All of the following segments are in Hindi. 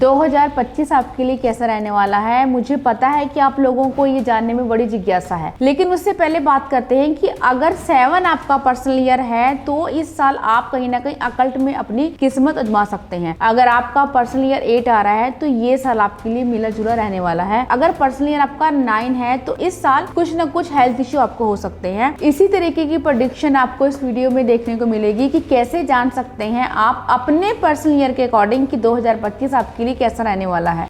2025 आपके लिए कैसा रहने वाला है। मुझे पता है कि आप लोगों को ये जानने में बड़ी जिज्ञासा है, लेकिन उससे पहले बात करते हैं कि अगर 7 आपका पर्सनल ईयर है तो इस साल आप कहीं ना कहीं अकल्ट में अपनी किस्मत आजमा सकते हैं। अगर आपका पर्सनल ईयर 8 आ रहा है तो ये साल आपके लिए मिला जुला रहने वाला है। अगर पर्सनल ईयर आपका 9 है तो इस साल कुछ न कुछ हेल्थ इश्यू आपको हो सकते हैं। इसी तरीके की प्रेडिक्शन आपको इस वीडियो में देखने को मिलेगी कि कैसे जान सकते हैं आप अपने पर्सनल ईयर के अकॉर्डिंग कि 2025 आपके लिए कैसा रहने वाला है।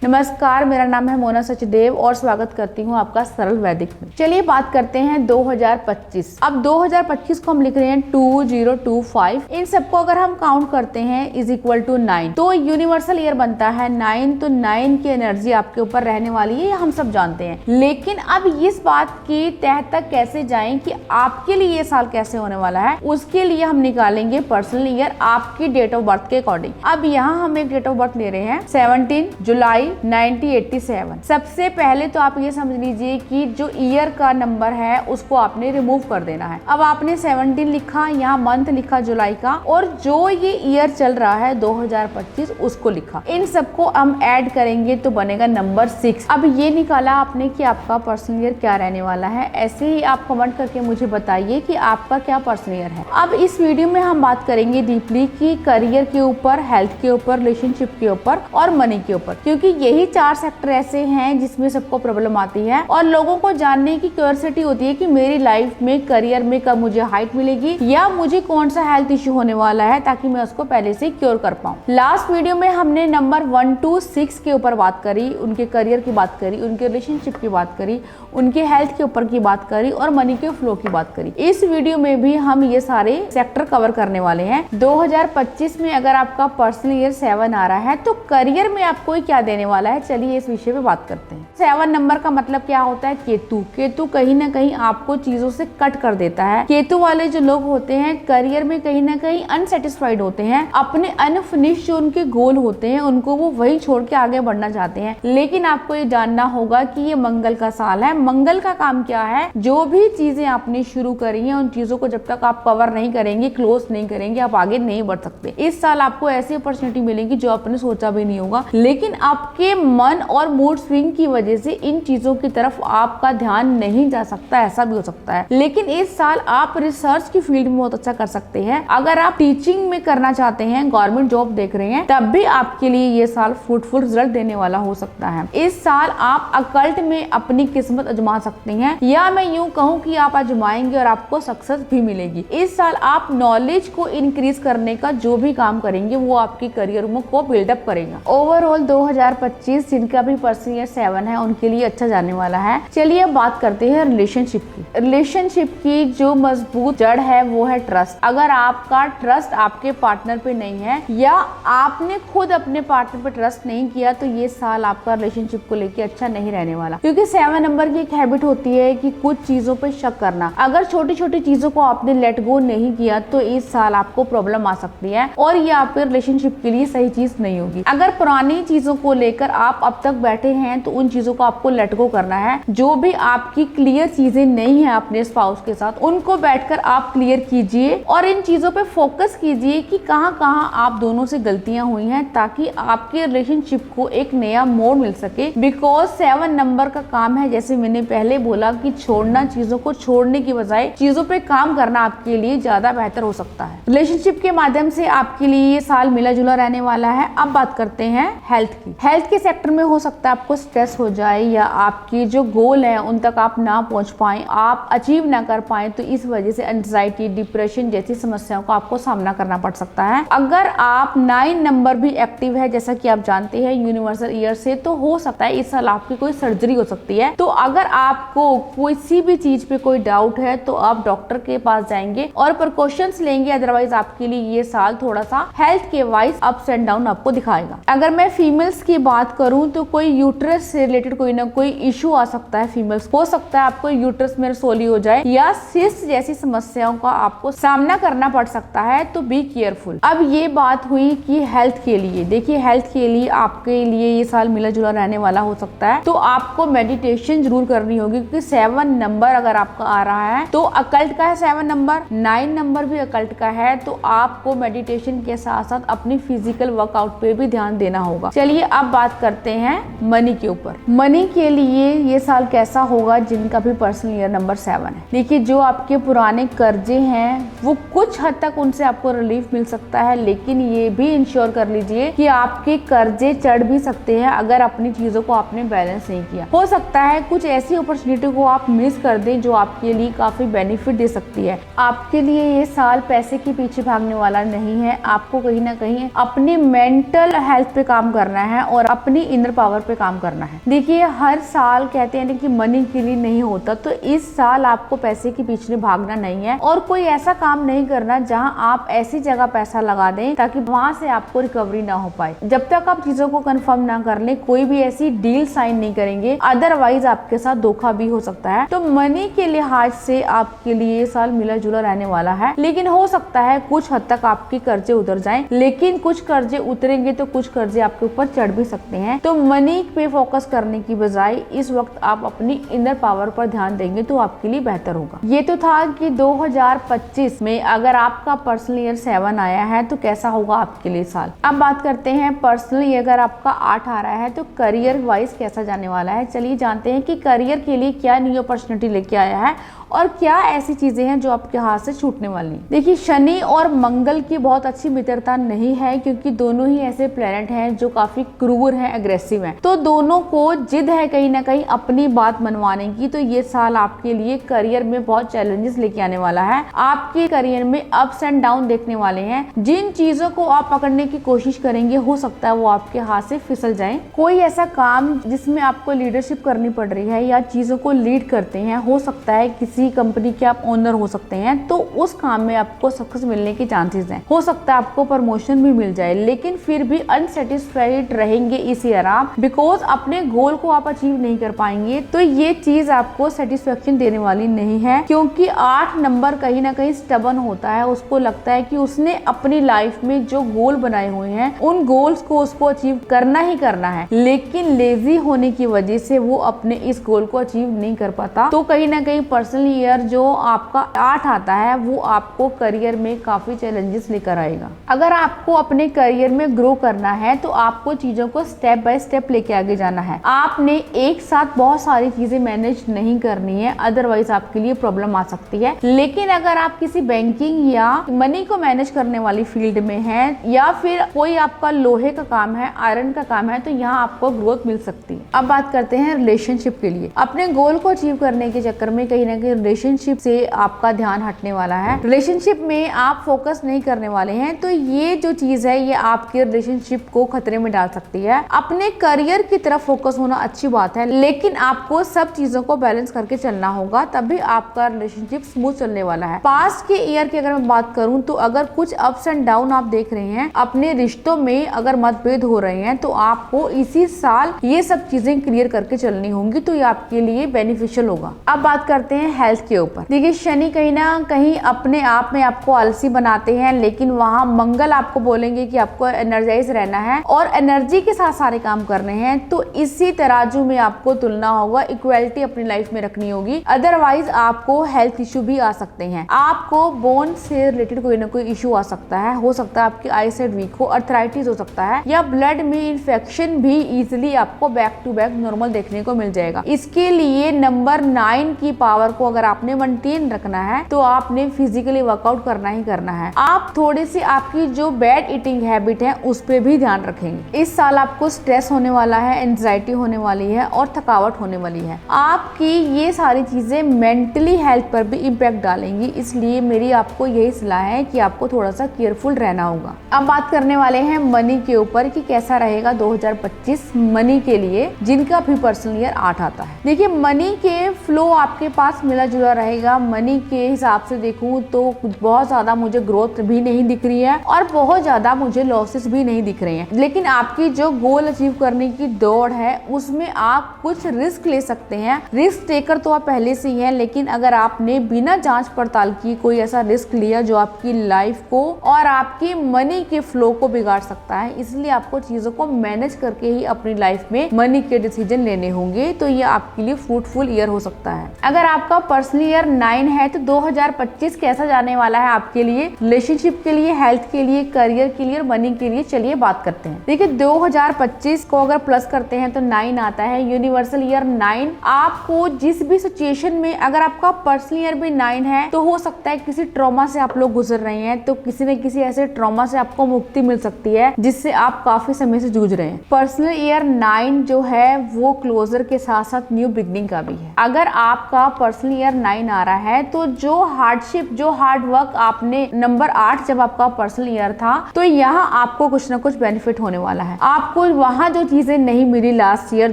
नमस्कार, मेरा नाम है मोना सचदेव और स्वागत करती हूँ आपका सरल वैदिक में। चलिए बात करते हैं 2025। अब 2025 को हम लिख रहे हैं 2025। इन सबको अगर हम काउंट करते हैं इज इक्वल टू 9 तो यूनिवर्सल ईयर बनता है 9। तो 9 की एनर्जी आपके ऊपर रहने वाली है, ये हम सब जानते हैं। लेकिन अब इस बात की तह तक कैसे जाएं कि आपके लिए ये साल कैसे होने वाला है, उसके लिए हम निकालेंगे पर्सनल ईयर आपकी डेट ऑफ बर्थ के अकॉर्डिंग। अब यहाँ हम एक डेट ऑफ बर्थ ले रहे हैं 17 जुलाई 1987। सबसे पहले तो आप ये समझ लीजिए कि जो ईयर का नंबर है उसको आपने रिमूव कर देना है। अब आपने 17 लिखा, यहाँ मंथ लिखा जुलाई का, और जो ये ईयर चल रहा है 2025 उसको लिखा। इन सबको हम ऐड करेंगे तो बनेगा नंबर 6। अब ये निकाला आपने कि आपका पर्सनल ईयर क्या रहने वाला है। ऐसे ही आप कमेंट करके मुझे बताइए कि आपका क्या पर्सनल ईयर है। अब इस वीडियो में हम बात करेंगे डीपली कि करियर के ऊपर, हेल्थ के ऊपर, रिलेशनशिप के ऊपर और मनी के ऊपर, क्योंकि यही 4 सेक्टर ऐसे हैं जिसमें सबको प्रॉब्लम आती है और लोगों को जानने की क्यूरियोसिटी होती है कि मेरी लाइफ में, करियर में कब मुझे हाइट मिलेगी या मुझे कौन सा हेल्थ इश्यू होने वाला है ताकि मैं उसको पहले से क्योर कर पाऊं। लास्ट वीडियो में हमने नंबर 1 to 6 के ऊपर बात करी, उनके करियर की बात करी, उनके रिलेशनशिप की बात करी, उनके हेल्थ के ऊपर की बात करी और मनी के फ्लो की बात करी। इस वीडियो में भी हम ये सारे सेक्टर कवर करने वाले हैं। 2025 में अगर आपका पर्सनल ईयर 7 आ रहा है तो करियर में आपको क्या देने वाला है, चलिए इस विषय पे बात करते हैं। 7 नंबर का मतलब क्या होता है? केतु। केतु कहीं ना कहीं आपको चीजों से कट कर देता है। केतु वाले जो लोग होते हैं करियर में कहीं ना कहीं अनसेटिस्फाइड होते हैं, अपने अनफिनिश जो उनके गोल होते हैं उनको वो वही छोड़ के आगे बढ़ना चाहते हैं। लेकिन आपको ये जानना होगा कि ये मंगल का साल है। मंगल का काम क्या है? जो भी चीजें आपने शुरू करी हैं उन चीजों को जब तक आप कवर नहीं करेंगे, क्लोज नहीं करेंगे, आप आगे नहीं बढ़ सकते। इस साल आपको ऐसी अपॉर्चुनिटी मिलेगी जो आपने सोचा भी नहीं होगा, लेकिन आपके मन और मूड स्विंग की वजह से इन चीजों की तरफ आपका ध्यान नहीं जा सकता, ऐसा भी हो सकता है। लेकिन इस साल आप रिसर्च की फील्ड में बहुत अच्छा कर सकते हैं। अगर आप टीचिंग में करना चाहते हैं, गवर्नमेंट जॉब देख रहे हैं, तब भी आपके लिए ये साल फ्रूटफुल रिजल्ट देने वाला हो सकता है। इस साल आप अकल्ट में अपनी किस्मत आजमा सकते हैं, या मैं यूं कहूं कि आप आजमाएंगे और आपको सक्सेस भी मिलेगी। इस साल आप नॉलेज को इंक्रीज करने का जो भी काम करेंगे वो आपकी करियर को बिल्डअप करेगा। ओवरऑल 2025 जिनका भी पर्सनल ईयर 7 है उनके लिए अच्छा जाने वाला है। चलिए अब बात करते हैं रिलेशनशिप की। रिलेशनशिप की जो मजबूत जड़ है वो है ट्रस्ट। अगर आपका ट्रस्ट आपके पार्टनर पे नहीं है या आपने खुद अपने पार्टनर पे ट्रस्ट नहीं किया तो ये साल आपका रिलेशनशिप को लेके अच्छा नहीं रहने वाला, क्योंकि 7 नंबर की एक हैबिट होती है कि कुछ चीजों पे शक करना। अगर छोटी छोटी चीजों को आपने लेट गो नहीं किया तो इस साल आपको प्रॉब्लम आ सकती है और ये आपके रिलेशनशिप के लिए सही चीज नहीं होगी। अगर पुरानी चीजों को लेकर आप अब तक बैठे हैं तो उन चीजों को आपको लेट गो करना है। जो भी आपकी क्लियर चीजें नहीं है अपने स्पाउस के साथ, उनको बैठकर आप क्लियर कीजिए और इन चीजों पे फोकस कीजिए कि कहां कहां आप दोनों से गलतियां हुई हैं, ताकि आपके रिलेशनशिप को एक नया मोड़ मिल सके। बिकॉज 7 नंबर का काम है, जैसे मैंने पहले बोला, कि छोड़ना, चीजों को छोड़ने की बजाय चीजों पे काम करना आपके लिए ज्यादा बेहतर हो सकता है। रिलेशनशिप के माध्यम से आपके लिए ये साल मिला जुला रहने वाला है। अब बात करते हैं हेल्थ की। हेल्थ के सेक्टर में हो सकता है आपको स्ट्रेस हो जाए या आपकी जो गोल है उन तक आप ना पहुंच पाए, आप अचीव ना कर पाए, तो इस वजह से एंजाइटी, डिप्रेशन जैसी समस्याओं का आपको सामना करना पड़ सकता है। अगर आप 9 नंबर भी एक्टिव है, जैसा कि आप जानते हैं यूनिवर्सल ईयर से, तो हो सकता है इस साल आपकी कोई सर्जरी हो सकती है। तो अगर आपको किसी भी चीज पे कोई डाउट है तो आप डॉक्टर के पास जाएंगे और प्रिकॉशंस लेंगे, अदरवाइज आपके लिए ये साल थोड़ा सा हेल्थ के वाइज अप्स एंड डाउन आपको दिखाएगा। अगर मैं फीमेल्स की बात करूं तो कोई यूट्रस से रिलेटेड कोई ना कोई इशू आ सकता है फीमेल्स, हो सकता है आपको यूट्रस में रसोली हो जाए या सिस्ट जैसी समस्याओं का आपको सामना करना पड़ सकता है, तो बी केयरफुल। अब ये बात हुई कि हेल्थ के लिए, देखिए हेल्थ के लिए आपके लिए ये साल मिला जुला रहने वाला हो सकता है, तो आपको मेडिटेशन जरूर करनी होगी, क्योंकि 7 नंबर अगर आपका आ रहा है तो अकल्ट का है 7 नंबर, 9 नंबर भी अकल्ट का है, तो आपको मेडिटेशन के साथ साथ अपनी फिजिकल वर्कआउट पे भी ध्यान देना होगा। चलिए अब बात करते हैं मनी के ऊपर। मनी के लिए ये साल कैसा होगा जिनका भी पर्सनल ईयर नंबर 7 है। देखिए जो आपके पुराने कर्जे हैं वो कुछ हद तक उनसे आपको रिलीफ मिल सकता है, लेकिन ये भी इंश्योर कर लीजिए कि आपके कर्जे चढ़ भी सकते हैं अगर अपनी चीजों को आपने बैलेंस नहीं किया। हो सकता है कुछ ऐसी अपॉर्चुनिटी को आप मिस कर दें जो आपके लिए काफी बेनिफिट दे सकती है। आपके लिए ये साल पैसे के पीछे भागने वाला नहीं है, आपको कहीं ना कहीं अपनी मेंटल हेल्थ पे काम करना है और अपनी इनर पावर पे काम करना है। देखिए हर साल कहते हैं कि मनी के लिए नहीं होता, तो इस साल आपको पैसे के पीछे भागना नहीं है और कोई ऐसा काम नहीं करना जहां आप ऐसी जगह पैसा लगा दें ताकि वहां से आपको रिकवरी ना हो पाए। जब तक आप चीजों को कंफर्म ना कर ले कोई भी ऐसी डील साइन नहीं करेंगे, अदरवाइज आपके साथ धोखा भी हो सकता है। तो मनी के लिहाज से आपके लिए ये साल मिला जुला रहने वाला है, लेकिन हो सकता है कुछ हद तक आपके कर्जे उतर जाएं, लेकिन कुछ कर्जे उतरेंगे तो कुछ कर्जे आपके ऊपर चढ़ भी सकते हैं। तो मनी पे फोकस करने की बजाय इस वक्त आप अपनी इनर पावर पर ध्यान देंगे तो आपके लिए बेहतर होगा। ये तो था कि 2025 में अगर आपका पर्सनल ईयर 7 आया है तो कैसा होगा आपके लिए साल। अब बात करते हैं पर्सनली अगर आपका 8 आ रहा है तो करियर वाइज कैसा जाने वाला है। चलिए जानते हैं कि करियर के लिए क्या न्यू अपॉर्चुनिटी लेके आया है और क्या ऐसी चीजें हैं जो आपके हाथ से छूटने वाली हैं। देखिए शनि और मंगल की बहुत अच्छी मित्रता नहीं है, क्योंकि दोनों ही ऐसे प्लेनेट हैं जो काफी क्रूर हैं, एग्रेसिव हैं, तो दोनों को जिद है कहीं ना कहीं अपनी बात मनवाने की। तो ये साल आपके लिए करियर में बहुत चैलेंजेस लेके आने वाला है। आपके करियर में अप्स एंड डाउन देखने वाले हैं। जिन चीजों को आप पकड़ने की कोशिश करेंगे हो सकता है वो आपके हाथ से फिसल जाए। कोई ऐसा काम जिसमें आपको लीडरशिप करनी पड़ रही है या चीजों को लीड करते हैं, हो सकता है किसी कंपनी के आप ओनर हो सकते हैं, तो उस काम में आपको सक्सेस मिलने के चांसेस हैं। हो सकता है आपको प्रमोशन भी मिल जाए, लेकिन फिर भी अनसेटिस्फाइड रहेंगे इस ईयर आप, बिकॉज अपने गोल को आप अचीव नहीं कर पाएंगे। तो ये चीज आपको सेटिस्फेक्शन देने वाली नहीं है, क्योंकि 8 नंबर कहीं ना कहीं स्टबन होता है। उसको लगता है कि उसने अपनी लाइफ में जो गोल बनाए हुए हैं उन गोल्स को उसको अचीव करना ही करना है, लेकिन लेजी होने की वजह से वो अपने इस गोल को अचीव नहीं कर पाता। तो कहीं ना कहीं पर्सनल ईयर जो आपका 8 आता है वो आपको करियर में काफी चैलेंजेस लेकर आएगा। अगर आपको अपने करियर में ग्रो करना है तो आपको चीजों को स्टेप बाय स्टेप लेके आगे जाना है। आपने एक साथ बहुत सारी चीजें मैनेज नहीं करनी है, अदरवाइज आपके लिए प्रॉब्लम आ सकती है। लेकिन अगर आप किसी बैंकिंग या मनी को मैनेज करने वाली फील्ड में हैं या फिर कोई आपका लोहे का काम है, आयरन का काम है, तो यहाँ आपको ग्रोथ मिल सकती है। अब बात करते हैं रिलेशनशिप के लिए। अपने गोल को अचीव करने के चक्कर में कहीं ना कहीं रिलेशनशिप से आपका ध्यान हटने वाला है। रिलेशनशिप में आप फोकस नहीं करने वाले हैं, तो ये जो चीज है ये आपके रिलेशनशिप को खतरे में डाल सकती है। अपने करियर की तरफ फोकस होना अच्छी बात है, लेकिन आपको सब चीजों को बैलेंस करके चलना होगा, तभी आपका रिलेशनशिप स्मूथ चलने वाला है। पास्ट के ईयर की अगर मैं बात करूं तो अगर कुछ अप्स एंड डाउन आप देख रहे हैं, अपने रिश्तों में अगर मतभेद हो रहे हैं, तो आपको इसी साल ये सब चीजें क्लियर करके चलनी होंगी, तो ये आपके लिए बेनिफिशियल होगा। अब बात करते हैं हेल्थ के ऊपर। देखिए शनि कहीं ना कहीं अपने आप में आपको आलसी बनाते हैं, लेकिन वहां मंगल आपको बोलेंगे कि आपको एनर्जाइज रहना है और एनर्जी के साथ सारे काम करने हैं। तो इसी तराजू में आपको तुलना होगा, इक्वालिटी अपनी लाइफ में रखनी होगी, अदरवाइज आपको हेल्थ इश्यू भी आ सकते हैं। आपको बोन से रिलेटेड कोई ना कोई इश्यू आ सकता है, हो सकता है आपकी आई साइड वीक हो, अर्थराइटिस हो सकता है, या ब्लड में इन्फेक्शन भी इजिली आपको बैक टू बैक नॉर्मल देखने को मिल जाएगा। इसके लिए नंबर 9 की पावर को अगर आपने मेंटेन रखना है तो आपने फिजिकली वर्कआउट करना ही करना है। आप थोड़ी सी आपकी जो बैड ईटिंग हैबिट है उस पर भी ध्यान रखेंगे। इस साल आपको स्ट्रेस होने वाला है, एंजाइटी होने वाली है और थकावट होने वाली है। आपकी ये सारी चीजें मेंटली हेल्थ पर भी इम्पैक्ट डालेंगी, इसलिए मेरी आपको यही सलाह है कि आपको थोड़ा सा केयरफुल रहना होगा। अब बात करने वाले हैं मनी के ऊपर कि कैसा रहेगा 2025 मनी के लिए जिनका भी पर्सनल ईयर 8 आता है। देखिए मनी के फ्लो आपके पास मिला मिला जुला रहेगा। मनी के हिसाब से देखूं तो बहुत ज्यादा मुझे ग्रोथ भी नहीं दिख रही है और बहुत ज्यादा मुझे लॉसेस भी नहीं दिख रहे हैं। लेकिन आपकी जो गोल अचीव करने की दौड़ है उसमें आप कुछ रिस्क ले सकते हैं। रिस्क टेकर तो आप पहले से ही हैं, लेकिन अगर आपने बिना जांच पड़ताल की कोई ऐसा रिस्क लिया जो आपकी लाइफ को और आपकी मनी के फ्लो को बिगाड़ सकता है, इसलिए आपको चीजों को मैनेज करके ही अपनी लाइफ में मनी के डिसीजन लेने होंगे। तो ये आपके लिए फ्रूटफुल ईयर हो सकता है। अगर आपका पर्सनल ईयर 9 है तो 2025 कैसा जाने वाला है आपके लिए, रिलेशनशिप के लिए, हेल्थ के लिए, करियर के लिए और मनी के लिए। चलिए बात करते हैं। देखिए 2025 को अगर प्लस करते हैं तो 9 आता है, यूनिवर्सल ईयर 9। आपको जिस भी सिचुएशन में, अगर आपका पर्सनल ईयर भी 9 है तो हो सकता है किसी ट्रॉमा से आप लोग गुजर रहे हैं, तो किसी न किसी ऐसे ट्रॉमा से आपको मुक्ति मिल सकती है जिससे आप काफी समय से जूझ रहे हैं। पर्सनल ईयर 9 जो है वो क्लोजर के साथ साथ न्यू बिगनिंग का भी है। अगर आपका पर्सनल ईयर 9 आ रहा है तो जो हार्डशिप, जो हार्ड वर्क आपने नंबर 8 जब आपका पर्सनल ईयर था, तो यहाँ आपको कुछ ना कुछ बेनिफिट होने वाला है। आपको वहां जो चीजें नहीं मिली लास्ट ईयर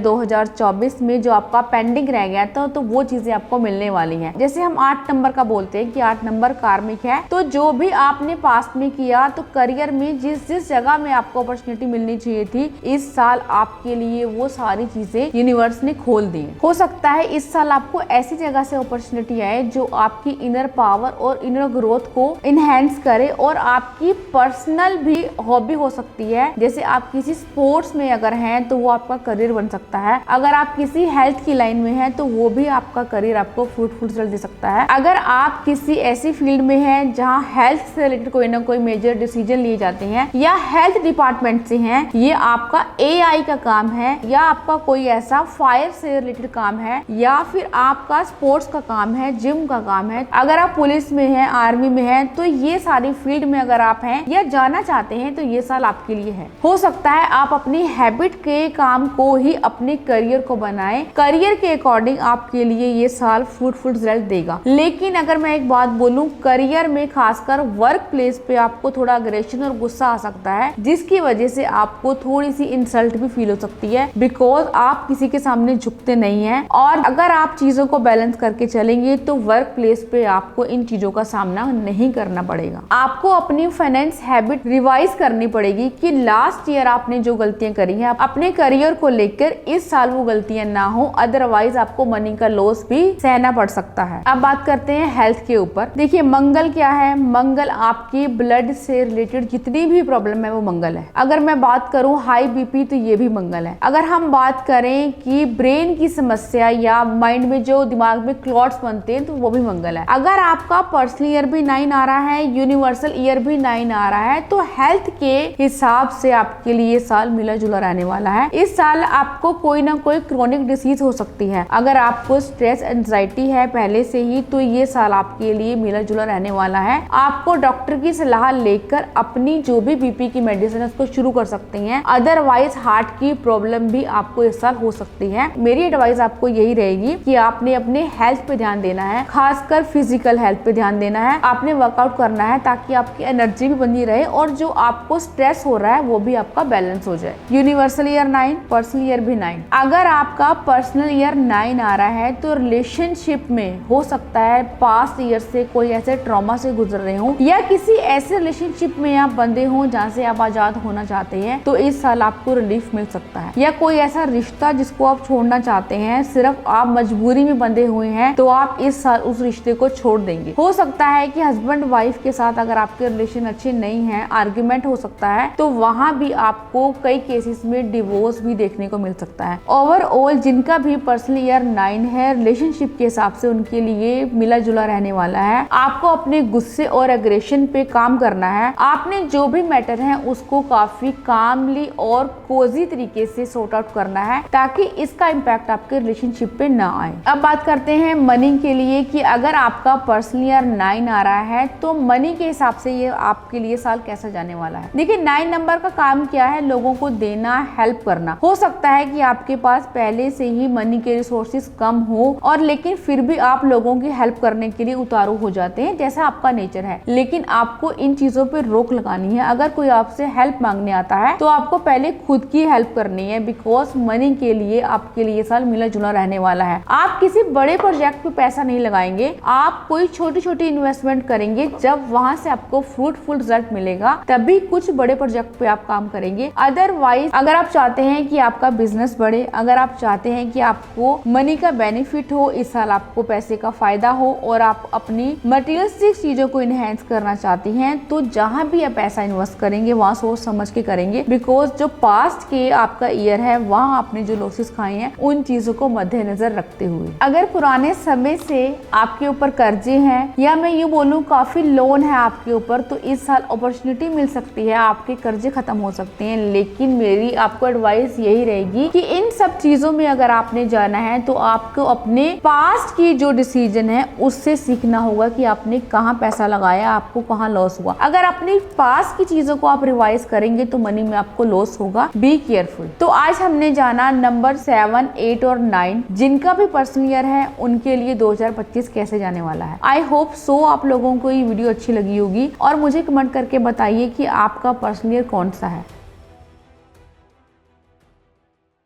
2024 में, जो आपका पेंडिंग रह गया था, तो वो चीजें आपको मिलने वाली हैं। जैसे हम 8 नंबर का बोलते हैं कि 8 नंबर कार्मिक है, तो जो भी आपने पास्ट में किया, तो करियर में जिस जिस जगह में आपको अपॉर्चुनिटी मिलनी चाहिए थी, इस साल आपके लिए वो सारी चीजें यूनिवर्स ने खोल दी। हो सकता है इस साल आपको ऐसी जगह से अपॉर्चुनिटी आए जो आपकी इनर पावर और इनर ग्रोथ को इनहेंस करे, और आपकी पर्सनल भी हॉबी हो सकती है। जैसे आप किसी स्पोर्ट्स में अगर हैं तो वो आपका करियर बन सकता है। अगर आप किसी हेल्थ की लाइन में हैं तो वो भी आपका करियर आपको फ्रूटफुल रिजल्ट दे सकता है। अगर आप किसी ऐसी फील्ड में हैं जहां हेल्थ से रिलेटेड कोई ना कोई मेजर डिसीजन लिए जाते हैं, या हेल्थ डिपार्टमेंट से हैं, ये आपका AI का काम है, या आपका कोई ऐसा फायर से रिलेटेड काम है, या फिर आपका स्पोर्ट्स का काम है, जिम का काम है, अगर आप पुलिस में हैं, आर्मी में हैं, तो ये सारी फील्ड में अगर आप हैं या जाना चाहते हैं तो ये साल आपके लिए है। हो सकता है आप अपनी हैबिट के काम को ही अपने करियर को बनाएं। करियर के अकॉर्डिंग आपके लिए ये साल फ्रूटफुल रिजल्ट देगा। लेकिन अगर मैं एक बात बोलूं, करियर में खासकर वर्क प्लेस पे आपको थोड़ा अग्रेशन और गुस्सा आ सकता है, जिसकी वजह से आपको थोड़ी सी इंसल्ट भी फील हो सकती है, बिकॉज आप किसी के सामने झुकते नहीं हैं। और अगर आप चीजों को बैलेंस करके चलेंगे तो वर्क प्लेस पे आपको इन चीजों का सामना नहीं करना पड़ेगा। आपको अपनी फाइनेंस हैबिट रिवाइज करनी पड़ेगी कि लास्ट ईयर आपने जो गलतियां करी हैं अपने करियर को लेकर, इस साल वो गलतियां ना हो, अदरवाइज आपको मनी का लॉस भी सहना पड़ सकता है। अब बात करते हैं हेल्थ के ऊपर। देखिए मंगल क्या है, मंगल आपकी ब्लड से रिलेटेड जितनी भी प्रॉब्लम है वो मंगल है। अगर मैं बात करूं हाई BP तो ये भी मंगल है। अगर हम बात करें कि ब्रेन की समस्या या माइंड में जो दिमाग में क्लॉट्स बनते हैं, तो वो भी मंगल है। अगर आपका पर्सनल ईयर भी 9 आ रहा है, यूनिवर्सल ईयर भी 9 आ रहा है, तो हेल्थ के हिसाब से आपके लिए साल मिला जुला रहने वाला है। इस साल आपको कोई ना कोई क्रोनिक डिसीज हो सकती है। अगर आपको स्ट्रेस एंजाइटी है पहले से ही, तो ये साल आपके लिए मिला जुला रहने वाला है। आपको डॉक्टर की सलाह लेकर अपनी जो भी BP की मेडिसिन है उसको शुरू कर सकते हैं। अदरवाइज हार्ट की प्रॉब्लम भी आपको इस साल हो सकती है। मेरी एडवाइस आपको यही रहेगी कि आपने अपने हेल्थ पे ध्यान देना है, खासकर फिजिकल हेल्थ पे ध्यान देना है। आपने वर्कआउट करना है ताकि आपकी एनर्जी भी बनी रहे और जो आपको स्ट्रेस हो रहा है वो भी आपका बैलेंस हो जाए। यूनिवर्सल ईयर 9, पर्सनल ईयर भी 9। अगर आपका पर्सनल ईयर 9 आ रहा है तो रिलेशनशिप में हो सकता है पास्ट ईयर से कोई ऐसे ट्रॉमा से गुजर रहे हो, या किसी ऐसे रिलेशनशिप में आप बंधे हो जहाँ से आप आजाद होना चाहते हैं, तो इस साल आपको रिलीफ मिल सकता है। या कोई ऐसा रिश्ता जिसको आप छोड़ना चाहते हैं, सिर्फ आप मजबूरी में बंधे हुए हैं, तो आप इस साल उस रिश्ते को छोड़ देंगे। हो सकता है कि हस्बैंड वाइफ के साथ अगर आपके रिलेशन अच्छे नहीं है, आर्ग्यूमेंट हो सकता है, तो वहां भी आपको कई केसेस में डिवोर्स भी देखने को मिल सकता है। ओवरऑल जिनका भी पर्सनल ईयर 9 है, रिलेशनशिप के हिसाब से उनके लिए मिला जुला रहने वाला है। आपको अपने गुस्से और एग्रेशन पे काम करना है। आपने जो भी मैटर है उसको काफी कामली और कोजी तरीके से सॉर्ट आउट करना है, ताकि इसका इम्पैक्ट आपके रिलेशनशिप पे ना आए। अब बात करते हैं मनी के लिए कि अगर आपका पर्सनल ईयर 9 आ रहा है तो मनी के हिसाब से ये आपके लिए साल कैसा जाने वाला है। देखिए 9 नंबर का काम क्या है, लोगों को देना, हेल्प करना। हो सकता है कि आपके पास पहले से ही मनी के रिसोर्सेज कम हो, और लेकिन फिर भी आप लोगों की हेल्प करने के लिए उतारू हो जाते हैं, जैसा आपका नेचर है। लेकिन आपको इन चीजों पे रोक लगानी है। अगर कोई आपसे हेल्प मांगने आता है तो आपको पहले खुद की हेल्प करनी है, बिकॉज मनी के लिए आपके लिए साल मिला जुला रहने वाला है। आप किसी बड़े प्रोजेक्ट पे पैसा नहीं लगाएंगे, आप कोई छोटी छोटी इन्वेस्टमेंट करेंगे, जब वहां से आपको फ्रूटफुल रिजल्ट मिलेगा तभी कुछ बड़े प्रोजेक्ट पे आप काम करेंगे। अदरवाइज अगर आप चाहते हैं कि आपका बिजनेस बढ़े, अगर आप चाहते हैं कि आपको मनी का बेनिफिट हो, इस साल आपको पैसे का फायदा हो और आप अपनी मटेरियलिस्टिक चीजों को इनहेंस करना चाहती हैं, तो जहां भी आप पैसा इन्वेस्ट करेंगे वहां सोच समझ के करेंगे। बिकॉज जो पास्ट के आपका ईयर है वहां आपने जो लॉसेस खाए हैं उन चीजों को मद्देनजर रखते हुए, अगर पुराने समय से आपके ऊपर कर्जे हैं या मैं यूँ बोलूँ काफी लोन है आपके ऊपर, तो इस साल अपॉर्चुनिटी मिल सकती है, आपके कर्जे खत्म हो सकते हैं। लेकिन मेरी आपको एडवाइस यही रहेगी कि इन सब चीजों में अगर आपने जाना है तो आपको अपने पास्ट की जो डिसीजन है उससे सीखना होगा कि आपने कहाँ पैसा लगाया, आपको कहाँ लॉस हुआ। अगर अपनी पास्ट की चीजों को आप रिवाइज करेंगे तो मनी में आपको लॉस होगा। Be careful. तो आज हमने जाना नंबर 7, 8 और 9 जिनका भी पर्सनल ईयर है उनके लिए 2025 कैसे जाने वाला है। आई होप सो आप लोगों को ये वीडियो अच्छी लगी होगी और मुझे कमेंट करके बताइए कि आपका पर्सनल ईयर कौन सा है।